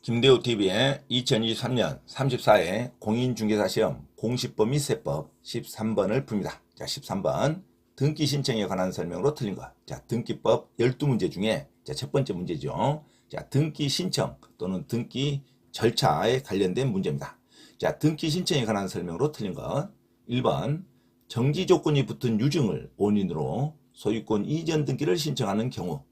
김대호TV의 2023년 34회 공인중개사시험 공시법 및 세법 13번을 풉니다. 자, 13번 등기 신청에 관한 설명으로 틀린 것. 자, 등기법 12문제 중에 첫 번째 문제죠. 자, 등기 신청 또는 등기 절차에 관련된 문제입니다. 자, 등기 신청에 관한 설명으로 틀린 것. 1번 정지 조건이 붙은 유증을 원인으로 소유권 이전 등기를 신청하는 경우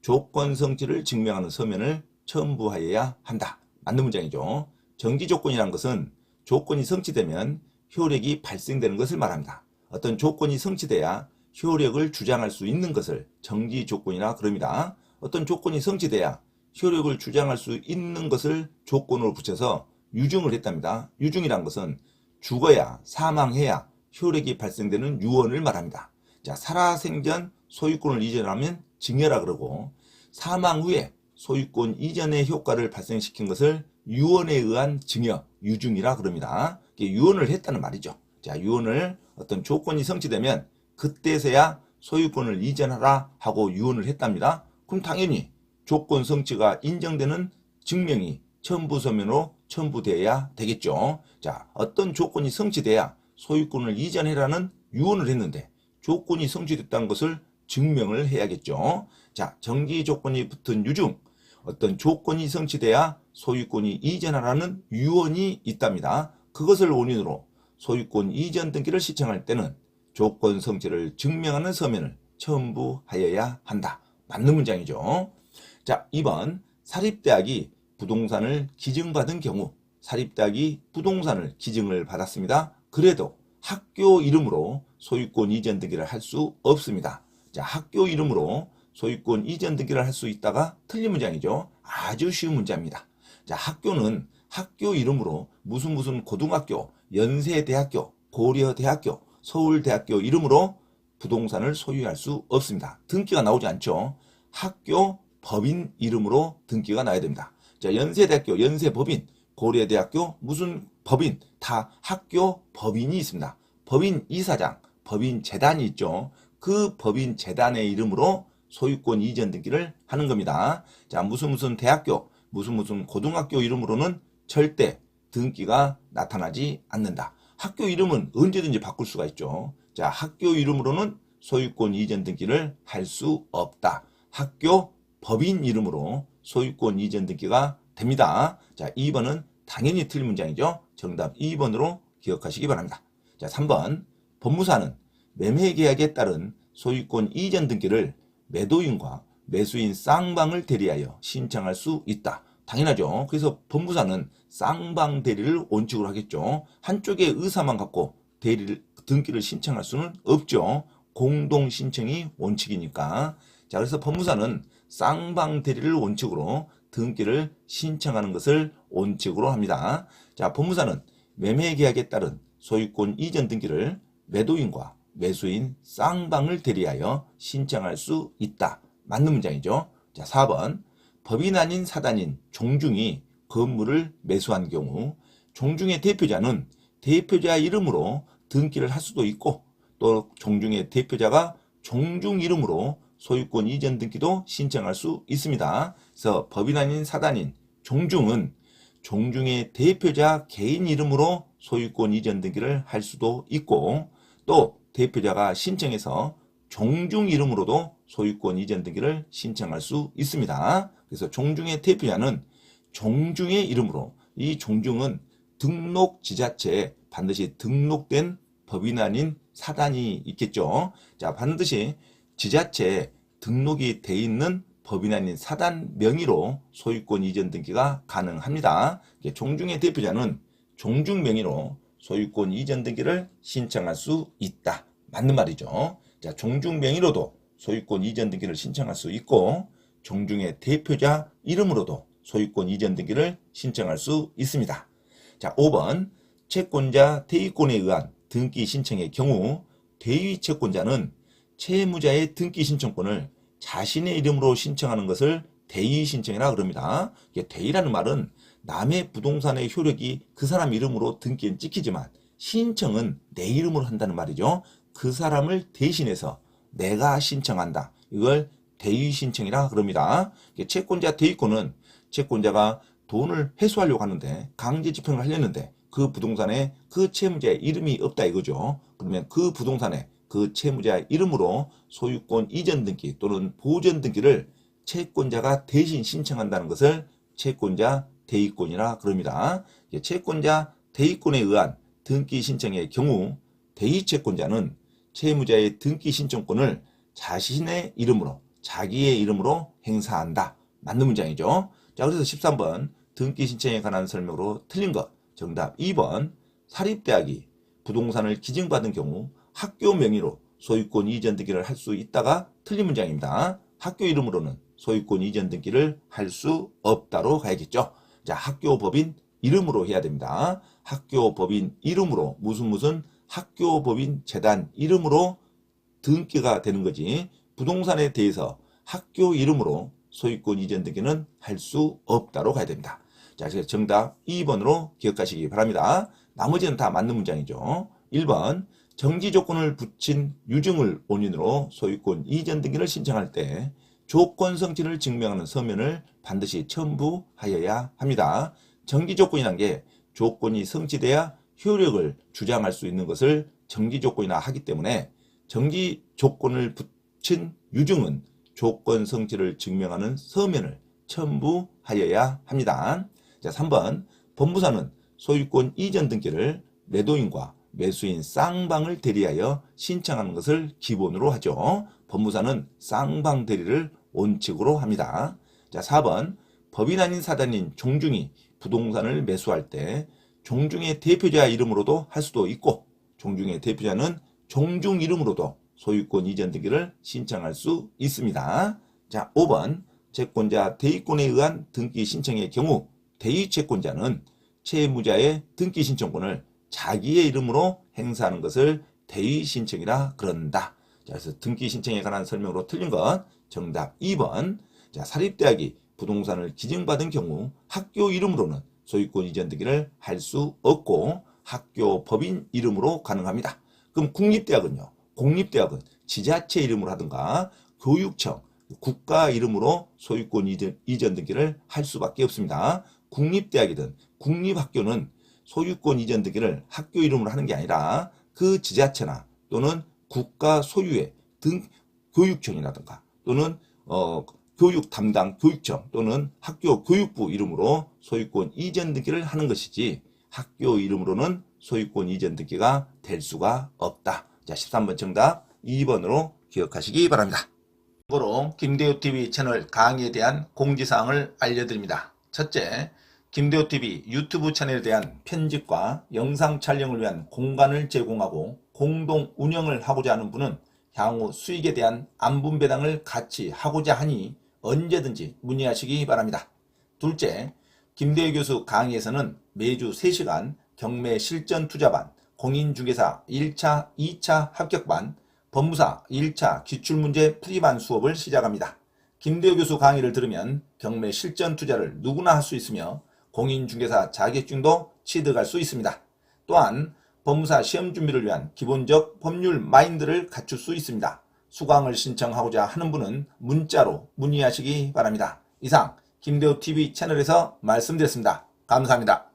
조건 성취를 증명하는 서면을 첨부하여야 한다. 맞는 문장이죠. 정지 조건이란 것은 조건이 성취되면 효력이 발생되는 것을 말합니다. 어떤 조건이 성취돼야 효력을 주장할 수 있는 것을 정지 조건이라 그럽니다. 어떤 조건이 성취돼야 효력을 주장할 수 있는 것을 조건으로 붙여서 유증을 했답니다. 유증이란 것은 죽어야, 사망해야 효력이 발생되는 유언을 말합니다. 자, 살아생전 소유권을 이전하면 증여라 그러고, 사망 후에 소유권 이전의 효과를 발생시킨 것을 유언에 의한 증여, 유증이라 그럽니다. 유언을 했다는 말이죠. 자, 유언을 어떤 조건이 성취되면 그때서야 소유권을 이전하라 하고 유언을 했답니다. 그럼 당연히 조건 성취가 인정되는 증명이 첨부서면으로 첨부되어야 되겠죠. 자, 어떤 조건이 성취돼야 소유권을 이전해라는 유언을 했는데 조건이 성취됐다는 것을 증명을 해야겠죠. 자, 정지 조건이 붙은 유증, 어떤 조건이 성취돼야 소유권이 이전하라는 유언이 있답니다. 그것을 원인으로 소유권 이전 등기를 신청할 때는 조건 성취를 증명하는 서면을 첨부하여야 한다. 맞는 문장이죠. 자, 2번 사립대학이 부동산을 기증받은 경우, 사립대학이 부동산을 기증을 받았습니다. 그래도 학교 이름으로 소유권 이전 등기를 할 수 없습니다. 자, 학교 이름으로 소유권 이전 등기를 할 수 있다가 틀린 문장이죠. 아주 쉬운 문제입니다. 자, 학교는 학교 이름으로 무슨 고등학교, 연세대학교, 고려대학교, 서울대학교 이름으로 부동산을 소유할 수 없습니다. 등기가 나오지 않죠. 학교 법인 이름으로 등기가 나야 됩니다. 자, 연세대학교, 연세법인, 고려대학교 무슨 법인, 다 학교 법인이 있습니다. 법인 이사장, 법인 재단이 있죠. 그 법인 재단의 이름으로 소유권 이전 등기를 하는 겁니다. 자, 무슨 대학교, 무슨 고등학교 이름으로는 절대 등기가 나타나지 않는다. 학교 이름은 언제든지 바꿀 수가 있죠. 자, 학교 이름으로는 소유권 이전 등기를 할 수 없다. 학교 법인 이름으로 소유권 이전 등기가 됩니다. 자, 2번은 당연히 틀린 문장이죠. 정답 2번으로 기억하시기 바랍니다. 자, 3번 법무사는 매매계약에 따른 소유권 이전 등기를 매도인과 매수인 쌍방을 대리하여 신청할 수 있다. 당연하죠. 그래서 법무사는 쌍방 대리를 원칙으로 하겠죠. 한쪽의 의사만 갖고 등기를 신청할 수는 없죠. 공동 신청이 원칙이니까. 자, 그래서 법무사는 쌍방 대리를 원칙으로 등기를 신청하는 것을 원칙으로 합니다. 자, 법무사는 매매계약에 따른 소유권 이전 등기를 매도인과 매수인 쌍방을 대리하여 신청할 수 있다. 맞는 문장이죠. 자, 4번 법인 아닌 사단인 종중이 건물을 매수한 경우 종중의 대표자는 대표자 이름으로 등기를 할 수도 있고, 또 종중의 대표자가 종중 이름으로 소유권 이전 등기도 신청할 수 있습니다. 그래서 법인 아닌 사단인 종중은 종중의 대표자 개인 이름으로 소유권 이전 등기를 할 수도 있고, 또 대표자가 신청해서 종중 이름으로도 소유권 이전 등기를 신청할 수 있습니다. 그래서 종중의 대표자는 종중의 이름으로, 이 종중은 등록 지자체에 반드시 등록된 법인 아닌 사단이 있겠죠. 자, 반드시 지자체에 등록이 돼 있는 법인 아닌 사단 명의로 소유권 이전 등기가 가능합니다. 종중의 대표자는 종중 명의로 소유권 이전 등기를 신청할 수 있다. 맞는 말이죠. 자, 종중 명의로도 소유권 이전 등기를 신청할 수 있고, 종중의 대표자 이름으로도 소유권 이전 등기를 신청할 수 있습니다. 자, 5번 채권자 대위권에 의한 등기 신청의 경우 대위 채권자는 채무자의 등기 신청권을 자신의 이름으로 신청하는 것을 대위 신청이라 그럽니다. 대위라는 말은 남의 부동산의 효력이 그 사람 이름으로 등기엔 찍히지만 신청은 내 이름으로 한다는 말이죠. 그 사람을 대신해서 내가 신청한다. 이걸 대위 신청이라 그럽니다. 채권자 대위권은 채권자가 돈을 회수하려고 하는데 강제 집행을 하려는데 그 부동산에 그 채무자의 이름이 없다 이거죠. 그러면 그 부동산에 그 채무자의 이름으로 소유권 이전 등기 또는 보전 등기를 채권자가 대신 신청한다는 것을 채권자 대위권이라 그럽니다. 채권자 대위권에 의한 등기 신청의 경우 대위채권자는 채무자의 등기 신청권을 자신의 이름으로 자기의 이름으로 행사한다. 맞는 문장이죠. 자, 그래서 13번 등기 신청에 관한 설명으로 틀린 것. 정답 2번 사립대학이 부동산을 기증받은 경우 학교 명의로 소유권 이전 등기를 할 수 있다가 틀린 문장입니다. 학교 이름으로는 소유권 이전 등기를 할 수 없다로 가야겠죠. 자, 학교 법인 이름으로 해야 됩니다. 학교 법인 이름으로 무슨 학교 법인 재단 이름으로 등기가 되는 거지. 부동산에 대해서 학교 이름으로 소유권 이전 등기는 할 수 없다로 가야 됩니다. 자, 그래서 정답 2번으로 기억하시기 바랍니다. 나머지는 다 맞는 문장이죠. 1번 정지 조건을 붙인 유증을 원인으로 소유권 이전 등기를 신청할 때 조건 성취를 증명하는 서면을 반드시 첨부하여야 합니다. 정지 조건이란 게 조건이 성취돼야 효력을 주장할 수 있는 것을 정지 조건이라 하기 때문에 정지 조건을 붙인 유증은 조건 성취를 증명하는 서면을 첨부하여야 합니다. 자, 3번 법무사는 소유권 이전 등기를 매도인과 매수인 쌍방을 대리하여 신청하는 것을 기본으로 하죠. 법무사는 쌍방 대리를 원칙으로 합니다. 자, 4번 법인 아닌 사단인 종중이 부동산을 매수할 때 종중의 대표자 이름으로도 할 수도 있고 종중의 대표자는 종중 이름으로도 소유권 이전 등기를 신청할 수 있습니다. 자, 5번 채권자 대위권에 의한 등기 신청의 경우 대위채권자는 채무자의 등기 신청권을 자기의 이름으로 행사하는 것을 대위신청이라 그런다. 자, 그래서 등기 신청에 관한 설명으로 틀린 것 정답 2번. 자, 사립대학이 부동산을 기증받은 경우 학교 이름으로는 소유권 이전 등기를 할 수 없고 학교 법인 이름으로 가능합니다. 그럼 국립대학은요? 공립대학은 지자체 이름으로 하든가 교육청, 국가 이름으로 소유권 이전 등기를 할 수밖에 없습니다. 국립대학이든 국립학교는 소유권 이전 등기를 학교 이름으로 하는 게 아니라 그 지자체나 또는 국가 소유의 교육청이라든가 또는 교육 담당 교육청 또는 학교 교육부 이름으로 소유권 이전 등기를 하는 것이지 학교 이름으로는 소유권 이전 등기가 될 수가 없다. 자, 13번 정답 2번으로 기억하시기 바랍니다. 참고로 김대호TV 채널 강의에 대한 공지사항을 알려드립니다. 첫째, 김대호TV 유튜브 채널에 대한 편집과 영상 촬영을 위한 공간을 제공하고 공동 운영을 하고자 하는 분은 향후 수익에 대한 안분배당을 같이 하고자 하니 언제든지 문의하시기 바랍니다. 둘째, 김대호 교수 강의에서는 매주 3시간 경매 실전 투자반, 공인중개사 1차, 2차 합격반, 법무사 1차 기출문제 풀이반 수업을 시작합니다. 김대호 교수 강의를 들으면 경매 실전 투자를 누구나 할 수 있으며 공인중개사 자격증도 취득할 수 있습니다. 또한 법무사 시험 준비를 위한 기본적 법률 마인드를 갖출 수 있습니다. 수강을 신청하고자 하는 분은 문자로 문의하시기 바랍니다. 이상 김대호TV 채널에서 말씀드렸습니다. 감사합니다.